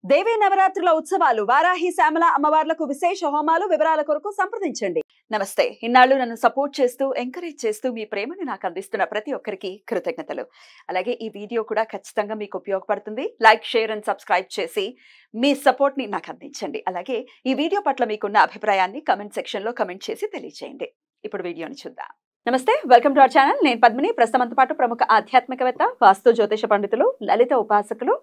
దేవీ నవరాత్రుల ఉత్సవాలు వారాహి శ్యామల అమ్మవార్లకు విశేష హోమాలు వివరాల కొరకు సంప్రదించండి. నమస్తే. ఇన్నాళ్ళు నన్ను సపోర్ట్ చేస్తూ ఎంకరేజ్ చేస్తూ మీ ప్రేమని నాకు అందిస్తున్న ప్రతి ఒక్కరికి కృతజ్ఞతలు. అలాగే ఈ వీడియో కూడా ఖచ్చితంగా మీకు ఉపయోగపడుతుంది. లైక్, షేర్ అండ్ సబ్స్క్రైబ్ చేసి మీ సపోర్ట్ ని నాకు అందించండి. అలాగే ఈ వీడియో పట్ల మీకున్న అభిప్రాయాన్ని కమెంట్ సెక్షన్ లో కమెంట్ చేసి తెలియజేయండి. ఇప్పుడు వీడియోని చూద్దాం. నమస్తే, వెల్కమ్ టు అవర్ ఛానల్. నేను పద్మిని. ప్రస్తుతంతో పాటు ప్రముఖ ఆధ్యాత్మికవేత్త, వాస్తు జ్యోతిష పండితులు, లలిత ఉపాసకులు,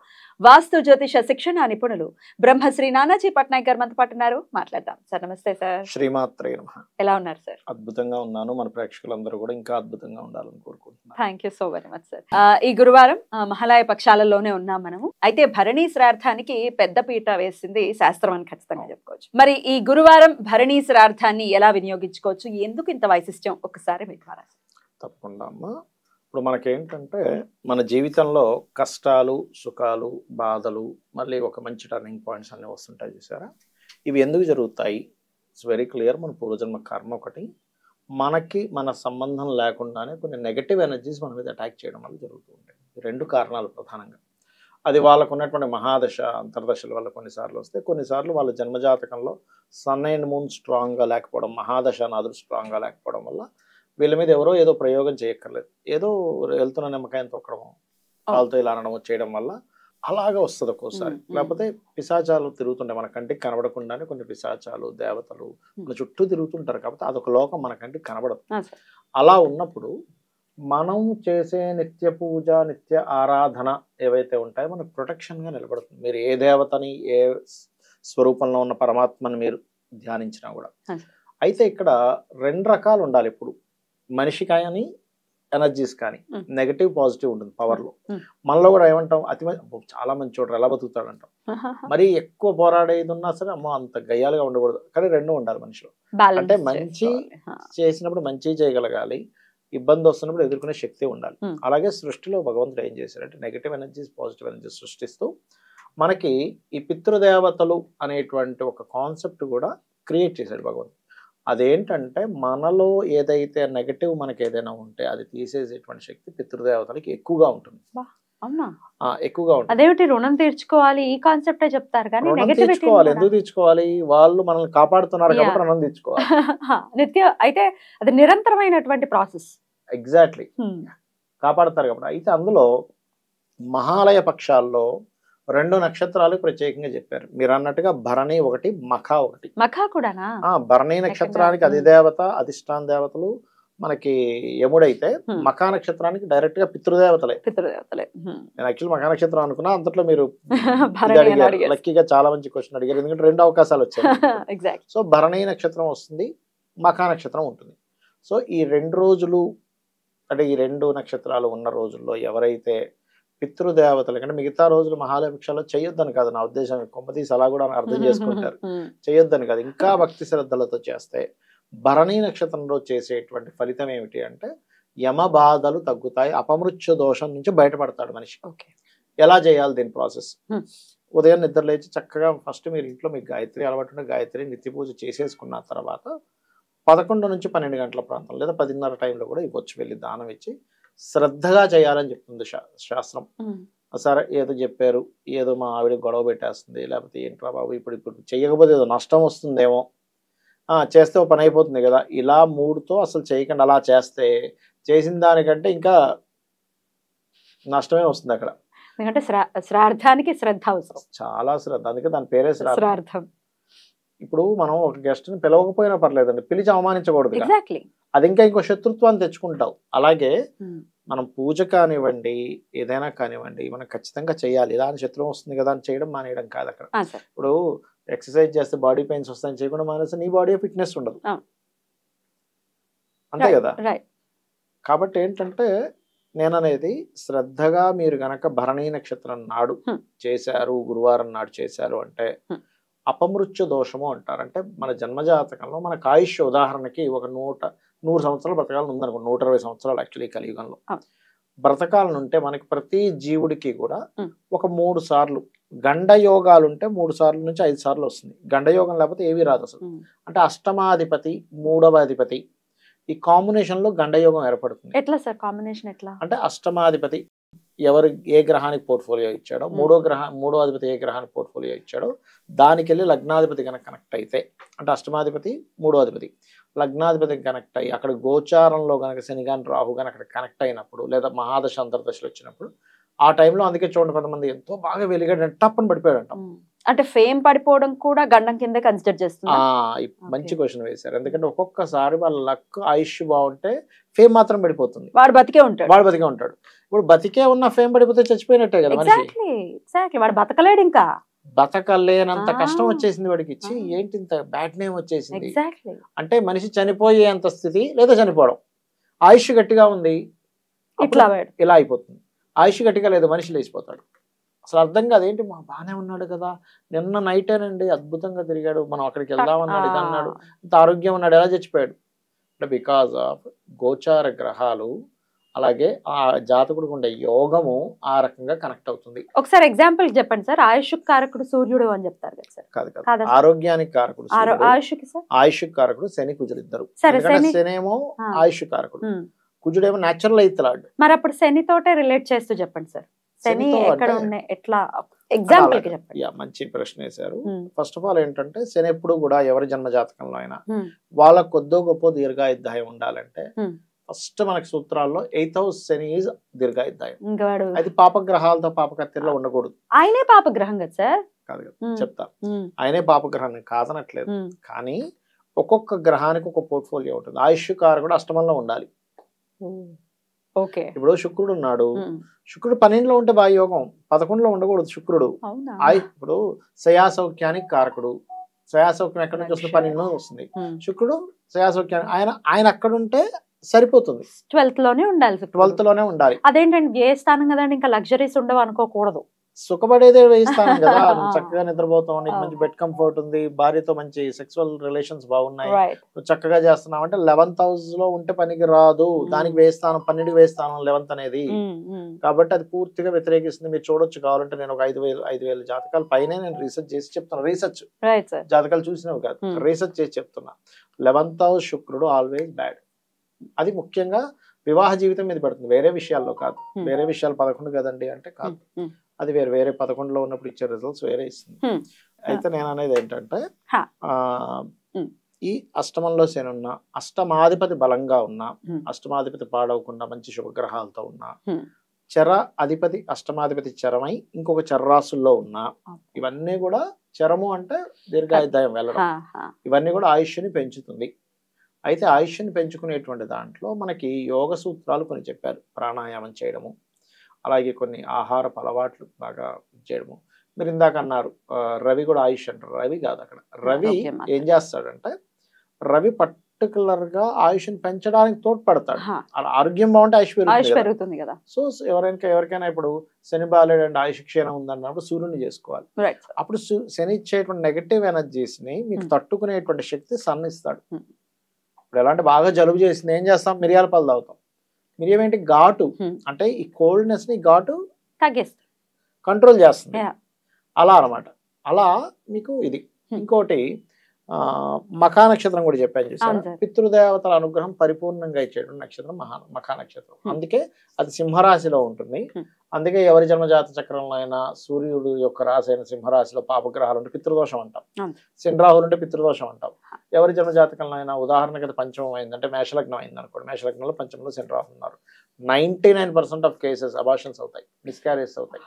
వాస్తు జ్యోతిష శిక్షణ నిపుణులు బ్రహ్మశ్రీ నానాజీ పట్నాయక్ గారు మనతో పాటు ఉన్నారు. మాట్లాడదాం. సార్ నమస్తే. సార్ శ్రీమాత్రే నమః. ఎలా ఉన్నారు సార్? అద్భుతంగా ఉన్నాను. మన ప్రేక్షకులందరూ కూడా ఇంకా అద్భుతంగా ఉండాలని కోరుకుంటున్నాను. Thank you so very much sir. ఈ గురువారం మహాలయ పక్షాలలోనే ఉన్నాం మనము. అయితే భరణీ శ్రార్థానికి పెద్ద పీట వేసింది శాస్త్రం అని ఖచ్చితంగా చెప్పుకోవచ్చు. మరి ఈ గురువారం భరణీ శ్రార్థాన్ని ఎలా వినియోగించుకోవచ్చు, ఎందుకు ఇంత వైశిష్ట్యం ఒకసారి మీకు తప్పకుండా అమ్మా. ఇప్పుడు మనకేంటంటే మన జీవితంలో కష్టాలు, సుఖాలు, బాధలు, మళ్ళీ ఒక మంచి టర్నింగ్ పాయింట్స్ అన్నీ వస్తుంటాయి చూసారా. ఇవి ఎందుకు జరుగుతాయి? It's very clear. మన పూర్వజన్మ కర్మ ఒకటి, మనకి మన సంబంధం లేకుండానే కొన్ని నెగటివ్ ఎనర్జీస్ మన మీద అటాక్ చేయడం వల్ల జరుగుతూ ఉంటాయి. రెండు కారణాలు ప్రధానంగా. అది వాళ్ళకు ఉన్నటువంటి మహాదశ అంతర్దశల వల్ల కొన్నిసార్లు వస్తే, కొన్నిసార్లు వాళ్ళ జన్మజాతకంలో సన్ అండ్ మూన్ స్ట్రాంగ్గా లేకపోవడం, మహాదశ నాదులు స్ట్రాంగ్గా లేకపోవడం వల్ల వీళ్ళ మీద ఎవరో ఏదో ప్రయోగం చేయక్కర్లేదు, ఏదో వెళ్తున్న నిమ్మకాయం తొక్కడము, వాళ్ళతో ఇలా అనడము చేయడం వల్ల అలాగా వస్తుంది ఒక్కోసారి. లేకపోతే పిశాచాలు తిరుగుతుంటాయి మన కంటికి కనబడకుండానే. కొన్ని పిశాచాలు, దేవతలు మన చుట్టూ తిరుగుతుంటారు కాబట్టి అదొక లోకం మన కంటికి కనబడదు. అలా ఉన్నప్పుడు మనం చేసే నిత్య పూజ, నిత్య ఆరాధన ఏవైతే ఉంటాయో మనకు ప్రొటెక్షన్గా నిలబడుతుంది. మీరు ఏ దేవతని, ఏ స్వరూపంలో ఉన్న పరమాత్మని మీరు ధ్యానించినా కూడా. అయితే ఇక్కడ రెండు రకాలు ఉండాలి ఎప్పుడు, మనిషి కానీ ఎనర్జీస్ కానీ. నెగటివ్, పాజిటివ్ ఉంటుంది పవర్లో. మనలో కూడా ఏమంటాం, చాలా మంచి చోట ఎలా బతుకుతాడు అంటాం. మరి ఎక్కువ పోరాడేది ఉన్నా సరే అమ్మో అంత గయ్యాలుగా ఉండకూడదు. కానీ రెండు ఉండాలి మనిషిలో. అంటే మంచి చేసినప్పుడు మంచి చేయగలగాలి, ఇబ్బంది వస్తున్నప్పుడు ఎదుర్కొనే శక్తి ఉండాలి. అలాగే సృష్టిలో భగవంతుడు ఏం చేశారంటే నెగటివ్ ఎనర్జీస్, పాజిటివ్ ఎనర్జీస్ సృష్టిస్తూ మనకి ఈ పితృదేవతలు అనేటువంటి ఒక కాన్సెప్ట్ కూడా క్రియేట్ చేశాడు భగవంతుడు. అదేంటంటే మనలో ఏదైతే నెగటివ్ మనకి ఏదైనా ఉంటే అది తీసేసేటువంటి శక్తి పితృదేవతలకి ఎక్కువగా ఉంటుంది. ఎక్కువగా ఉంటుంది. అదేమిటి, రుణం తీర్చుకోవాలి ఈ కాన్సెప్టే చెప్తారు కానీ తీర్చుకోవాలి. ఎందుకు తీర్చుకోవాలి? వాళ్ళు మనల్ని కాపాడుతున్నారు కాబట్టి రుణం తీర్చుకోవాలి. నిత్య అయితే అది నిరంతరమైనటువంటి ప్రాసెస్. ఎగ్జాక్ట్లీ, కాపాడుతారు కాబట్టి. అయితే అందులో మహాలయ పక్షాల్లో రెండు నక్షత్రాలు ప్రత్యేకంగా చెప్పారు. మీరు అన్నట్టుగా భరణి ఒకటి, మఖా ఒకటి. మఖా కూడానా? భరణి నక్షత్రానికి అధిదేవత, అధిష్టాన దేవతలు మనకి యముడైతే, మఖా నక్షత్రానికి డైరెక్ట్ గా పితృదేవతలే. నేను యాక్చువల్ మఖా నక్షత్రం అనుకున్నా, అంతట్లో మీరు లక్కీగా చాలా మంచి క్వశ్చన్ అడిగారు, ఎందుకంటే రెండు అవకాశాలు వచ్చాయి. సో భరణి నక్షత్రం వస్తుంది, మఖా నక్షత్రం ఉంటుంది. సో ఈ రెండు రోజులు అంటే ఈ రెండు నక్షత్రాలు ఉన్న రోజుల్లో ఎవరైతే పితృదేవతలు, అంటే మిగతా రోజులు మహాలయ పక్షాల్లో చేయొద్దని కాదు నా ఉద్దేశం, కొంపతీసి అలా కూడా అర్థం చేసుకుంటారు, చేయొద్దని కాదు. ఇంకా భక్తి శ్రద్ధలతో చేస్తే భరణీ నక్షత్రంలో చేసేటువంటి ఫలితం ఏమిటి అంటే యమ బాధలు తగ్గుతాయి, అపమృత్యు దోషం నుంచి బయటపడతాడు మనిషి. ఎలా చేయాలి దీని ప్రాసెస్? ఉదయం నిద్ర లేచి చక్కగా ఫస్ట్ మీరు ఇంట్లో మీకు గాయత్రి అలవాటు ఉంటే గాయత్రి నిత్య పూజ చేసేసుకున్న తర్వాత 11 నుంచి 12 గంటల ప్రాంతం లేదా 10:30 టైంలో కూడా ఇవ్వచ్చు, వెళ్ళి దానం ఇచ్చి శ్రద్ధగా చేయాలని చెప్తుంది శాస్త్రం. సరే ఏదో చెప్పారు, ఏదో మా ఆవిడ గొడవ పెట్టేస్తుంది, లేకపోతే ఏంట్రా బాబు ఇప్పుడు చేయకపోతే ఏదో నష్టం వస్తుందేమో, చేస్తే ఓ పని అయిపోతుంది కదా, ఇలా మూడుతో అసలు చేయకండి. అలా చేస్తే చేసిన దానికంటే ఇంకా నష్టమే వస్తుంది అక్కడ. ఎందుకంటే శ్రార్థానికి శ్రద్ధ అవసరం, చాలా శ్రద్ధ. అందుకే దాని పేరే శ్రార్థం. ఇప్పుడు మనం ఒక గెస్ట్ ని పిలవకపోయినా పర్లేదండి, పిలిచి అవమానించకూడదు. అది ఇంకా ఇంకో శత్రుత్వాన్ని తెచ్చుకుంటావు. అలాగే మనం పూజ కానివ్వండి, ఏదైనా కానివ్వండి, మనం ఖచ్చితంగా చేయాలి. ఇలా అని శత్రువు వస్తుంది కదా అని చేయడం మానేయడం కాదు అక్కడ. ఇప్పుడు ఎక్సర్సైజ్ చేస్తే బాడీ పెయిన్స్ వస్తాయని చేయకుండా మానేస్తే నీ బాడీ ఫిట్నెస్ ఉండదు, అంతే కదా. కాబట్టి ఏంటంటే నేననేది శ్రద్ధగా మీరు గనక భరణీ నక్షత్రం నాడు చేశారు, గురువారం నాడు చేశారు అంటే అపమృత్యు దోషము అంటారు. అంటే మన జన్మజాతకంలో మనకు ఆయుష్ ఉదాహరణకి ఒక 100 సంవత్సరాలు బ్రతకాలని ఉందనుకో, 120 సంవత్సరాలు యాక్చువల్లీ కలియుగంలో బ్రతకాలను ఉంటే మనకి ప్రతి జీవుడికి కూడా ఒక 3 సార్లు గండయోగాలు ఉంటే 3 సార్లు నుంచి 5 సార్లు వస్తుంది. గండయోగం లేకపోతే ఏమీ రాదు అసలు. అంటే అష్టమాధిపతి, 3వ అధిపతి ఈ కాంబినేషన్ లో గండయోగం ఏర్పడుతుంది. ఎట్లా సార్ కాంబినేషన్ ఎట్లా? అంటే అష్టమాధిపతి ఎవరు ఏ గ్రహానికి పోర్ట్ఫోలియో ఇచ్చాడో, మూడో అధిపతి ఏ గ్రహానికి పోర్ట్ఫోలియో ఇచ్చాడో దానికి వెళ్ళి లగ్నాధిపతి కనుక కనెక్ట్ అయితే, అంటే అష్టమాధిపతి మూడో అధిపతి లగ్నాధిపతికి కనెక్ట్ అయ్యి అక్కడ గోచారంలో కనుక శని కానీ రాహు కానీ అక్కడ కనెక్ట్ అయినప్పుడు, లేదా మహాదశ అంతర్దశలు వచ్చినప్పుడు ఆ టైంలో, అందుకే చూడండి కొంతమంది ఎంతో బాగా వెలిగాడు టప్పని పడిపోయాడంట. అంటే ఫేమ్ పడిపోవడం కూడా గండం కింద కన్సిడర్ చేస్తున్నా. మంచి క్వశ్చన్ వేశారు. ఎందుకంటే ఒక్కొక్కసారి వాళ్ళ లక్ ఆయుష్ బాగుంటే ఫేమ్ మాత్రం పడిపోతుంది, వాడు బతికే ఉంటాడు. ఇప్పుడు బతికే ఉన్న ఫేమ్ పడిపోతే చచ్చిపోయినట్టే కదా మనిషి. ఎగ్జాక్ట్లీ వాడు బతకలేడు, ఇంకా బతకలేనంత కష్టం వచ్చేసింది వాడికి. ఇచ్చి ఏంటి ఇంత బ్యాడ్ నేమ్ వచ్చేసింది అంటే మనిషి చనిపోయేంత స్థితి లేదా చనిపోవడం. ఆయుష్ గట్టిగా ఉంది, ఇలా అయిపోతుంది. ఆయుష్ గట్టిగా లేదు, మనిషి లేచిపోతాడు. అసలు అర్థం కాదు, ఏంటి మా బాగానే ఉన్నాడు కదా, నిన్న నైటేనండి అద్భుతంగా తిరిగాడు, మనం అక్కడికి వెళ్దామన్నాడు, ఇది అన్నాడు, ఇంత ఆరోగ్యం ఉన్నాడు, ఎలా చచ్చిపోయాడు అంటే బికాజ్ ఆఫ్ గోచార గ్రహాలు, అలాగే ఆ జాతకుడికి ఉండే యోగము ఆ రకంగా కనెక్ట్ అవుతుంది. ఒకసారి ఎగ్జాంపుల్ చెప్పండి సార్. ఆయుష్ కారకుడు సూర్యుడు అని చెప్తారు కదా సార్. కాదు, ఆరోగ్యానికి కారకుడు ఆయుష్ కారకుడు శని కుజుడు ఇద్దరు. శనేమో ఆయుష్ కారకుడు, కుజుడేమో న్యాచురల్ అయితలాడు. మరి అప్పుడు శని తోటే రిలేట్ చేస్తూ చెప్పండి సార్. శని ఎక్కడ ఉన్నాయి, ఎట్లా ఎగ్జాంపుల్ చెప్పండి. మంచి ప్రశ్న వేశారు. ఫస్ట్ ఆఫ్ ఆల్ ఏంటంటే శని ఎప్పుడు కూడా ఎవరి జన్మ జాతకంలో అయినా వాళ్ళ కొద్దో గొప్ప దీర్ఘాయుద్ధాయం ఉండాలంటే ఫస్ట్ మనకి సూత్రాల్లో 8th house శని ఈజ్ దీర్ఘాయుద్ధాయం. అది పాపగ్రహాలతో పాపకత్తిలో ఉండకూడదు. ఆయనే పాపగ్రహం కదా సార్? కాదు కదా, చెప్తా. ఆయనే పాపగ్రహాన్ని కాదనట్లేదు, కానీ ఒక్కొక్క గ్రహానికి ఒక పోర్ట్ఫోలియో ఉంటుంది. ఆయుష్ కారకుడు అష్టమంలో ఉండాలి. ఇప్పుడు శుక్రుడు ఉన్నాడు, శుక్రుడు 12లో ఉంటే బాగా యోగం, 11లో ఉండకూడదు శుక్రుడు. ఇప్పుడు శయాసౌఖ్యానికి కారకుడు, శయాసౌఖ్యం ఎక్కడ నుంచి వస్తుంది, 12లో వస్తుంది. శుక్రుడు శయాసౌఖ్యానికి ఆయన అక్కడ ఉంటే సరిపోతుంది. 12th లోనే ఉండాలి. అదేంటండి ఏ స్థానం కదండి, ఇంకా లగ్జరీస్ ఉండవు అనుకోకూడదు. సుఖపడేదే వేయిస్తాను కదా, నువ్వు చక్కగా నిద్రపోతావు, నీకు మంచి బెడ్ కంఫర్ట్ ఉంది, భార్యతో మంచి సెక్సువల్ రిలేషన్స్ బాగున్నాయి, నువ్వు చక్కగా చేస్తున్నావు అంటే 11th house లో ఉంటే పనికి రాదు, దానికి వేస్తాను, 12కి వేస్తాను 11th అనేది. కాబట్టి అది పూర్తిగా వ్యతిరేకిస్తుంది. మీరు చూడొచ్చు, కావాలంటే నేను ఒక 5,000 జాతకాల పైనే నేను రీసెర్చ్ చేసి చెప్తున్నా. రీసెర్చ్ జాతకాలు చూసినవి కాదు, రీసెర్చ్ చేసి చెప్తున్నా. 11th house శుక్రుడు ఆల్వేస్ బ్యాడ్. అది ముఖ్యంగా వివాహ జీవితం మీద పడుతుంది, వేరే విషయాల్లో కాదు. వేరే విషయాలు 11 కదండి అంటే కాదు, అది వేరే 11లో ఉన్నప్పుడు ఇచ్చే రిజల్ట్స్ వేరే ఇస్తుంది. అయితే నేను అనేది ఏంటంటే ఈ అష్టమంలో శని ఉన్న, అష్టమాధిపతి బలంగా ఉన్నా, అష్టమాధిపతి పాడవకుండా మంచి శుభగ్రహాలతో ఉన్నా, చర అధిపతి అష్టమాధిపతి చరమై ఇంకొక చర్రాసుల్లో ఉన్నా, ఇవన్నీ కూడా చరము అంటే దీర్ఘాయుద్ధాయం వెళ్ళడం, ఇవన్నీ కూడా ఆయుష్ని పెంచుతుంది. అయితే ఆయుష్ని పెంచుకునేటువంటి దాంట్లో మనకి యోగ సూత్రాలు కొన్ని చెప్పారు. ప్రాణాయామం చేయడము, అలాగే కొన్ని ఆహారపు అలవాట్లు బాగా చేయడము. మీరు ఇందాక అన్నారు రవి కూడా ఆయుష్ అంటారు, రవి కాదు అక్కడ. రవి ఏం చేస్తాడంటే, రవి పర్టికులర్ గా ఆయుష్ని పెంచడానికి తోడ్పడతాడు. అలా ఆరోగ్యం బాగుంటే ఆయుష్ పెరుగుతుంది కదా. సో ఎవరికైనా ఇప్పుడు శని బాలేడు అంటే ఆయుష్ క్షీణం ఉందన్నప్పుడు సూర్యుని చేసుకోవాలి. అప్పుడు శని ఇచ్చేటువంటి నెగటివ్ ఎనర్జీస్ ని మీకు తట్టుకునేటువంటి శక్తి సన్ ఇస్తాడు. ఇప్పుడు ఎలాంటి బాగా జలుబు చేసింది ఏం చేస్తాం, మిరియాల పాలు తాగుతాం. మిరియం ఏంటి, ఘాటు, అంటే ఈ కోల్డ్నెస్ ని ఘాటు కంట్రోల్ చేస్తుంది, అలా అనమాట. అలా మీకు ఇది. ఇంకోటి మఖా నక్షత్రం కూడా చెప్పాను చూసాను. పితృదేవతల అనుగ్రహం పరిపూర్ణంగా ఇచ్చేటువంటి నక్షత్రం మఖా నక్షత్రం. అందుకే అది సింహరాశిలో ఉంటుంది. అందుకే ఎవరి జన్మజాత చక్రంలో అయినా సూర్యుడు యొక్క రాశి అయిన సింహరాశిలో పాపగ్రహాలు ఉంటే పితృదోషం అంటాం, శని రాహులు ఉంటే పితృదోషం అంటాం. ఎవరి జన్మజాతకంలో అయినా ఉదాహరణకి పంచమం అయిందంటే మేషలగ్నం అయింది అనుకోండి, మేషలగ్నంలో పంచమంలో శని రాహులు ఉన్నారు, 99% ఆఫ్ కేసెస్ అబార్షన్స్ అవుతాయి, మిస్క్యారేజ్ అవుతాయి.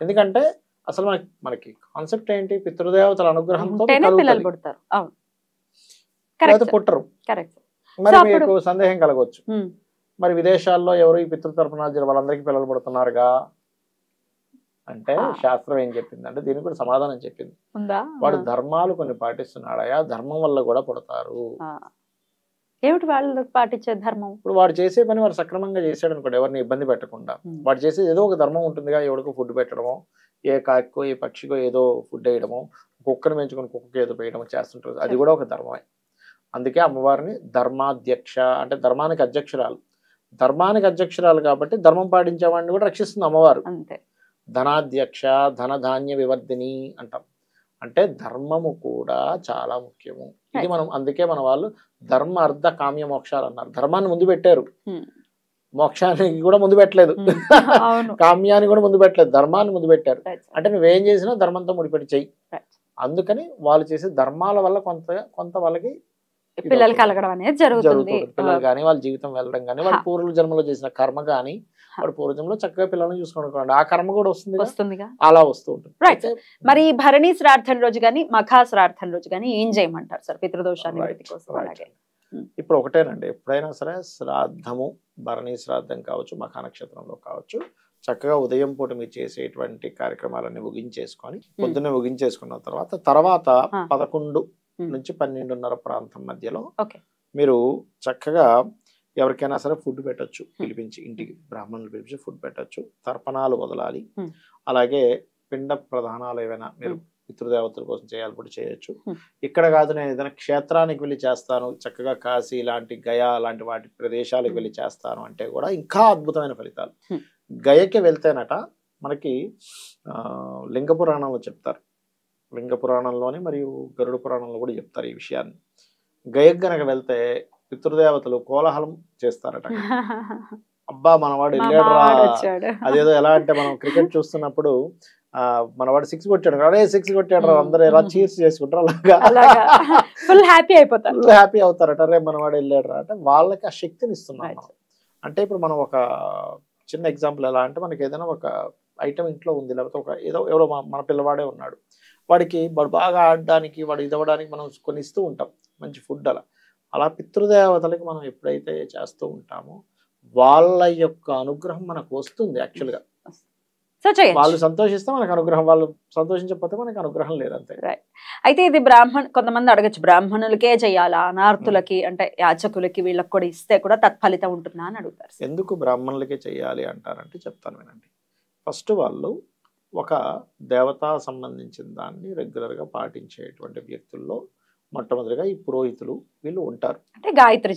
ఎందుకంటే అసలు మనకి కాన్సెప్ట్ ఏంటి, పితృదేవతల అనుగ్రహంతో పుట్టరు. మరి మీకు సందేహం కలగవచ్చు, మరి విదేశాల్లో ఎవరు ఈ పితృతర్పణాలు వాళ్ళందరికీ పిల్లలు పుడుతున్నారుగా అంటే శాస్త్రం ఏం చెప్పింది అంటే దీనికి కూడా సమాధానం చెప్పింది. వాడు ధర్మాలు కొన్ని పాటిస్తున్నాడయా, ధర్మం వల్ల కూడా పుడతారు. ఏమిటి వాళ్ళు పాటించే ధర్మం? ఇప్పుడు వాడు చేసే పని వాడు సక్రమంగా చేసాడు అనుకోండి, ఎవరిని ఇబ్బంది పెట్టకుండా. వాడు చేసేది ఏదో ఒక ధర్మం ఉంటుందిగా, ఎవరికో ఫుడ్ పెట్టడమో, ఏ కాకో ఏ పక్షికో ఏదో ఫుడ్ వేయడమో, కుక్కను పెంచుకొని కుక్కకి ఏదో వేయడమో చేస్తుంటారు, అది కూడా ఒక ధర్మమే. అందుకే అమ్మవారిని ధర్మాధ్యక్ష అంటే ధర్మానికి అధ్యక్షురాలు. ధర్మానికి అధ్యక్షురాలు కాబట్టి ధర్మం పాటించేవాడిని కూడా రక్షిస్తుంది అమ్మవారు. ధనాధ్యక్ష ధనధాన్య వివర్ధిని అంటాం. అంటే ధర్మము కూడా చాలా ముఖ్యము. ఇది మనం అందుకే మన వాళ్ళు ధర్మ అర్థ కామ్య మోక్షాలు అన్నారు. ధర్మాన్ని ముందు పెట్టారు. మోక్షానికి కూడా ముందు పెట్టలేదు, అవును. కామ్యాన్ని కూడా ముందు పెట్టలేదు, ధర్మాన్ని ముందు పెట్టారు. Right, sir. అంటే నువ్వేం చేసినా ధర్మంతో ముడిపెట్టి చెయ్యి. Right. అందుకని వాళ్ళు చేసే ధర్మాల వల్ల కొంత వాళ్ళకి పిల్లలు కలగడం అనేది జరుగుతుంది. పిల్లలు కానీ వాళ్ళ జీవితం వెళ్ళడం కానీ వాళ్ళ పూర్వ జన్మలో చేసిన కర్మ కానీ వాడు పూర్వజన్మలో చక్కగా పిల్లల్ని చూసుకోండి, ఆ కర్మ కూడా వస్తుందిగా, అలా వస్తూ ఉంటుంది. రైట్. మరి భరణి శ్రార్థం రోజు గానీ మఖా శ్రార్థం రోజు గానీ ఏం చేయమంటారు సార్ పితృదోషాన్ని కోసం? అలాగే ఇప్పుడు ఒకటేనండి, ఎప్పుడైనా సరే శ్రాద్ధము, భరణి శ్రాద్ధం కావచ్చు, మఖా నక్షత్రంలో కావచ్చు, చక్కగా ఉదయం పూట మీరు చేసేటువంటి కార్యక్రమాలన్నీ ముగించేసుకొని పొద్దున్నే ముగించేసుకున్న తర్వాత 11 నుంచి 12:30 ప్రాంతం మధ్యలో మీరు చక్కగా ఎవరికైనా సరే ఫుడ్ పెట్టచ్చు, పిలిపించి ఇంటికి బ్రాహ్మణులు పిలిపించి ఫుడ్ పెట్టచ్చు, తర్పణాలు వదలాలి. అలాగే పిండ ప్రధానాలు ఏవైనా మీరు పితృదేవతల కోసం చేయాలి చేయొచ్చు. ఇక్కడ కాదు నేను ఏదైనా క్షేత్రానికి వెళ్ళి చేస్తాను, చక్కగా కాశీ లాంటి గయా లాంటి వాటి ప్రదేశాలకు వెళ్ళి చేస్తాను అంటే కూడా ఇంకా అద్భుతమైన ఫలితాలు. గయకి వెళ్తేనట మనకి లింగ పురాణంలో చెప్తారు, లింగ పురాణంలోని మరియు గరుడ పురాణంలో కూడా చెప్తారు ఈ విషయాన్ని. గయకు గనక వెళ్తే పితృదేవతలు కోలాహలం చేస్తారట. అబ్బా మనవాడు వెళ్ళాడు, అదేదో ఎలా అంటే మనం క్రికెట్ చూస్తున్నప్పుడు మనవాడు 6 కొట్టాడు, అదే 6 కొట్టాడు, అందరూ ఎలా చీర్స్ చేసుకుంటారు, అలాగా ఫుల్ హ్యాపీ అయిపోతారు, ఫుల్ హ్యాపీ అవుతారట. అరే మనవాడు వెళ్ళాడు అంటే వాళ్ళకి ఆ శక్తిని ఇస్తున్నాం. అంటే ఇప్పుడు మనం ఒక చిన్న ఎగ్జాంపుల్ ఎలా అంటే మనకి ఏదైనా ఒక ఐటమ్ ఇంట్లో ఉంది, లేకపోతే ఒక ఎవరో మన పిల్లవాడే ఉన్నాడు, వాడికి బాగా ఆడడానికి వాడు ఇదవడానికి మనం కొన్ని ఇస్తూ ఉంటాం మంచి ఫుడ్. అలా పితృదేవతలకి మనం ఎప్పుడైతే చేస్తూ ఉంటామో వాళ్ళ యొక్క అనుగ్రహం మనకు వస్తుంది. యాక్చువల్గా వాళ్ళు సంతోషిస్తే మనకు అనుగ్రహం, వాళ్ళు సంతోషించకపోతే మనకు అనుగ్రహం లేదంతే. అయితే ఇది కొంతమంది అడగచ్చు, బ్రాహ్మణులకే చేయాలా, అనార్థులకి అంటే యాచకులకి వీళ్ళకి కూడా ఇస్తే కూడా తత్ఫలితం ఉంటుందా అని అడుగుతారు. ఎందుకు బ్రాహ్మణులకే చేయాలి అంటారంటే చెప్తాను వినండి. ఫస్ట్ వాళ్ళు ఒక దేవతా సంబంధించిన దాన్ని రెగ్యులర్గా పాటించేటువంటి వ్యక్తుల్లో మొట్టమొదటిగా ఈ పురోహితులు వీళ్ళు ఉంటారు. అంటే గాయత్రి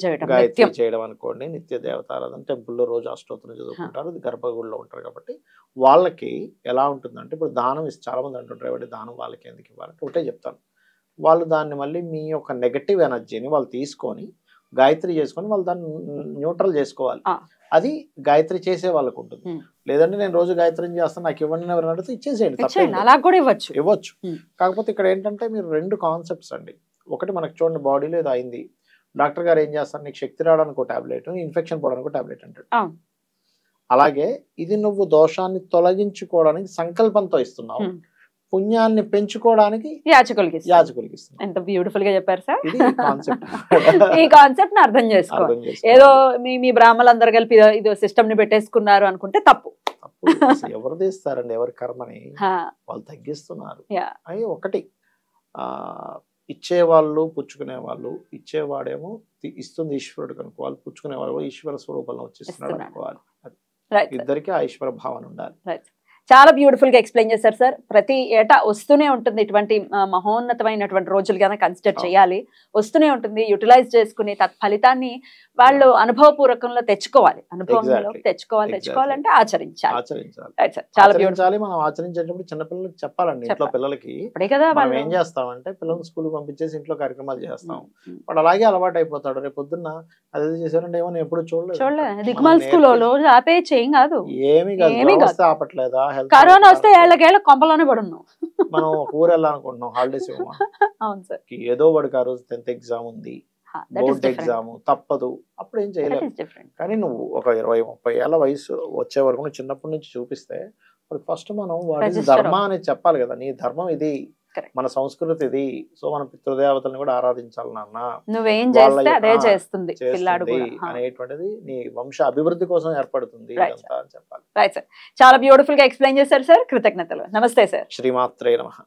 చేయడం అనుకోండి, నిత్య దేవతారాధన, టెంపుల్లో రోజు అష్టోత్తరం చదువుకుంటారు, గర్భగుడిలో ఉంటారు. కాబట్టి వాళ్ళకి ఎలా ఉంటుందంటే ఇప్పుడు దానం చాలా మంది అంటుంటారు, ఎవరి దానం వాళ్ళకి ఎందుకు ఇవ్వాలంటే ఒకటే చెప్తాను, వాళ్ళు దాన్ని మళ్ళీ మీ యొక్క నెగటివ్ ఎనర్జీని వాళ్ళు తీసుకొని గాయత్రి చేసుకొని వాళ్ళు దాన్ని న్యూట్రల్ చేసుకోవాలి. అది గాయత్రి చేసే వాళ్ళకు ఉంటుంది. లేదంటే నేను రోజు గాయత్రి చేస్తాను నాకు ఇవ్వండి ఎవరైనా అడిగితే ఇచ్చేసేయండి, అలా కూడా ఇవ్వచ్చు. కాకపోతే ఇక్కడ ఏంటంటే మీరు 2 కాన్సెప్ట్స్ అండి. ఒకటి మనకు చూడండి బాడీలో ఏదో అయింది, డాక్టర్ గారు ఏం చేస్తారు, నీకు శక్తి రావడానికి ఒక టాబ్లెట్, ఇన్ఫెక్షన్ పోవడానికి ఒక టాబ్లెట్ అంటాడు. అలాగే ఇది నువ్వు దోషాన్ని తొలగించుకోవడానికి సంకల్పంతో ఇస్తున్నావు, పుణ్యాన్ని పెంచుకోవడానికి యాచకులకి ఇస్తున్నావు. ఎంత బ్యూటిఫుల్ గా చెప్పారు సార్. ఇది కాన్సెప్ట్. ఈ కాన్సెప్ట్ ని అర్థం చేసుకోవాలి. ఏదో మీ బ్రాహ్మణులందరూ కలిపి ఇదో సిస్టమ్ ని పెట్టేసుకున్నారు అనుకుంటే తప్పు. ఎవరు తీస్తారండి, ఎవరి కర్మని వాళ్ళు తగ్గిస్తున్నారు. అవి ఒకటి ఇచ్చేవాళ్ళు పుచ్చుకునే వాళ్ళు, ఇచ్చేవాడేమో ఇస్తుంది ఈశ్వరుడు కనుకోవాలి, పుచ్చుకునేవాడు ఈశ్వర స్వరూపంలో వచ్చేస్తున్నాడు అనుకోవాలి. ఇద్దరికి ఆ ఈశ్వర భావన ఉండాలి. చాలా బ్యూటిఫుల్ గా ఎక్స్ప్లెయిన్ చేశారు సార్. ప్రతి ఏటా వస్తూనే ఉంటుంది ఇటువంటి మహోన్నతమైనటువంటి రోజులుగానే కన్సిడర్ చేయాలి, వస్తూనే ఉంటుంది. యూటిలైజ్ చేసుకుని తత్ఫలితాన్ని వాళ్ళు అనుభవపూర్వకంలో తెచ్చుకోవాలి, అనుభవంలో తెచ్చుకోవాలంటే ఆచరించాలి. చాలా బ్యూటిఫుల్. మనం ఆచరించేటప్పుడు చిన్నపిల్లలకి చెప్పాలండి, ఇంట్లో పిల్లలకి మనం ఏం చేస్తామంటే పిల్లల్ని స్కూల్ పంపించేసి ఇంట్లో కార్యక్రమాలు చేస్తాం, వాడు అలాగే అలవాటు అయిపోతాడు. రేపు పొద్దున్న అదే చేశారంటే ఏమో ఎప్పుడు చూడలేదు, దిగ్మల్ స్కూల్ ఆపేయచ్చు, ఏం కాదు, ఏమి కాదు, ఆపట్లేదా, కరోనా వస్తే ఏళ్ళకేళ్ళ కొంపలోనే పడున్నాం. మనం ఒక ఊరు వెళ్ళాలనుకుంటున్నాం, హాలిడేస్ ఏదో వాడికి ఆ రోజు 10th ఎగ్జామ్ ఉంది, బోర్డ్ ఎగ్జామ్, తప్పదు, అప్పుడు ఏం చేయలేదు. కానీ నువ్వు ఒక 20-30 ఏళ్ళ వయసు వచ్చే వరకు నువ్వు చిన్నప్పటి నుంచి చూపిస్తే ఫస్ట్ మనం వాడి ధర్మం అనేది చెప్పాలి కదా, నీ ధర్మం ఇది, మన సంస్కృతి ఇది, సో మన పితృదేవతల్ని కూడా ఆరాధించాలి నాన్న, నువ్వేం చేస్తే అదే చేస్తుంది అనేటువంటిది నీ వంశ అభివృద్ధి కోసం ఏర్పడుతుంది అని చెప్పాలి. చాలా బ్యూటిఫుల్ గా ఎక్స్ప్లెయిన్ చేశారు సార్, కృతజ్ఞతలు. నమస్తే సార్. శ్రీమాత్రే నమః.